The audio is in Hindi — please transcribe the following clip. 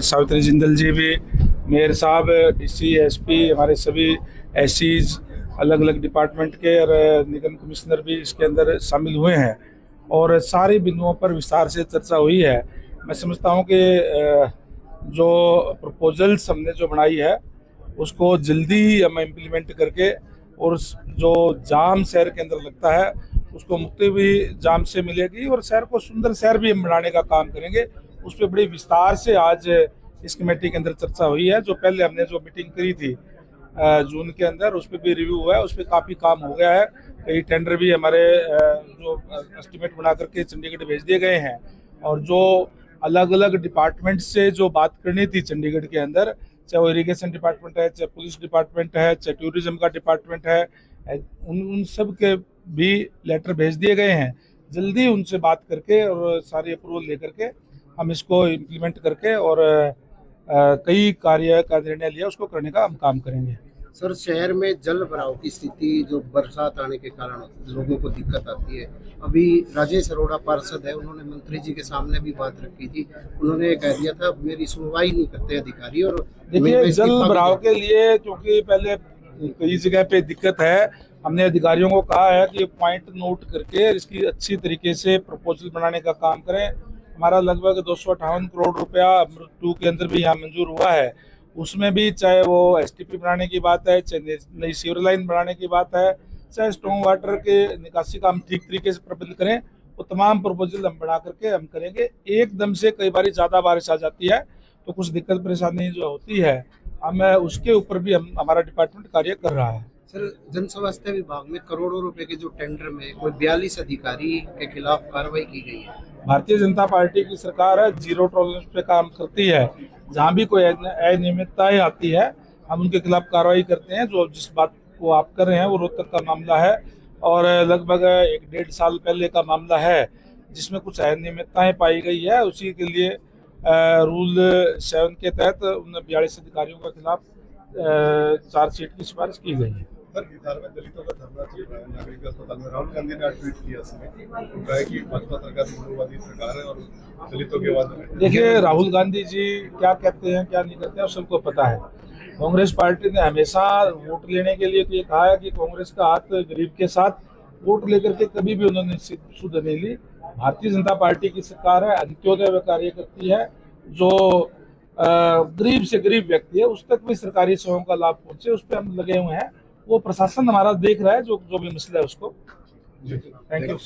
सावित्री जिंदल जी भी, मेयर साहब, डीसी, एसपी, हमारे सभी एससीज, अलग अलग डिपार्टमेंट के और निगम कमिश्नर भी इसके अंदर शामिल हुए हैं और सारे बिंदुओं पर विस्तार से चर्चा हुई है। मैं समझता हूं कि जो प्रपोजल्स हमने जो बनाई है उसको जल्दी ही हम इम्प्लीमेंट करके और जो जाम शहर के अंदर लगता है उसको मुक्ति भी जाम से मिलेगी और शहर को सुंदर शहर भी हम बनाने का काम करेंगे। उस पर बड़ी विस्तार से आज इस कमेटी के अंदर चर्चा हुई है। जो पहले हमने जो मीटिंग करी थी जून के अंदर, उस पर भी रिव्यू हुआ है, उस पर काफ़ी काम हो गया है। कई टेंडर भी हमारे जो एस्टिमेट बना करके चंडीगढ़ भेज दिए गए हैं और जो अलग अलग डिपार्टमेंट से जो बात करनी थी चंडीगढ़ के अंदर, चाहे वो इरिगेशन डिपार्टमेंट है, चाहे पुलिस डिपार्टमेंट है, चाहे टूरिज्म का डिपार्टमेंट है, उन सब के भी लेटर भेज दिए गए हैं। जल्दी उनसे बात करके और सारी अप्रूवल लेकर के हम इसको इम्प्लीमेंट करके और कई कार्य का निर्णय लिया उसको करने का हम काम करेंगे। सर, शहर में जल भराव की स्थिति जो बरसात आने के कारण लोगों को दिक्कत आती है। अभी राजेश अरोड़ा पार्षद है, उन्होंने मंत्री जी के सामने भी बात रखी थी। उन्होंने कह दिया था मेरी सुनवाई नहीं करते अधिकारी। और देखिए, जल भराव के लिए क्योंकि पहले कई जगह पे दिक्कत है, हमने अधिकारियों को कहा है कि पॉइंट नोट करके इसकी अच्छी तरीके से प्रपोजल बनाने का काम करें। हमारा लगभग 258 करोड़ रुपया अमृत 2 के अंदर भी यहाँ मंजूर हुआ है। उसमें भी चाहे वो एसटीपी बनाने की बात है, चाहे नई सीवर लाइन बनाने की बात है, चाहे स्ट्रॉन्ग वाटर के निकासी का हम ठीक तरीके से प्रबंध करें, वो तमाम प्रपोजल हम बना करके हम करेंगे। एकदम से कई बार ज़्यादा बारिश आ जाती है तो कुछ दिक्कत परेशानी जो होती है, हम उसके ऊपर भी हमारा डिपार्टमेंट कार्य कर रहा है। सर, जन स्वास्थ्य विभाग में करोड़ों रुपए के जो टेंडर में कोई 42 अधिकारी के खिलाफ कार्रवाई की गई है। भारतीय जनता पार्टी की सरकार है, जीरो टॉलरेंस पे काम करती है। जहाँ भी कोई अनियमितताएं आती है हम उनके खिलाफ कार्रवाई करते हैं। जो जिस बात को आप कर रहे हैं वो रोहतक का मामला है और लगभग 1-1.5 साल पहले का मामला है जिसमें कुछ अनियमितताएं पाई गई है। उसी के लिए रूल 7 के तहत उन 42 अधिकारियों के खिलाफ चार्जशीट की सिफारिश की गई है। बिहार में दलितों का धरना चल रहा है नागरिक अस्पताल में। राहुल गांधी ने आज ट्वीट किया उसमें कहा कि भाजपा सरकार हिंदूवादी सरकार है और दलितों के बाद। देखिए, राहुल गांधी जी क्या कहते हैं क्या नहीं करते हैं सबको पता है। कांग्रेस पार्टी ने हमेशा वोट लेने के लिए ये कहा है कि कांग्रेस का हाथ गरीब के साथ, वोट लेकर के कभी भी उन्होंने सुध नहीं ली। भारतीय जनता पार्टी की सरकार है, अंत्योदय व कार्य करती है। जो गरीब से गरीब व्यक्ति है उस तक भी सरकारी सेवाओं का लाभ पहुंचे, उस पर हम लगे हुए हैं। वो प्रशासन हमारा देख रहा है जो भी मसला है उसको। Thank you.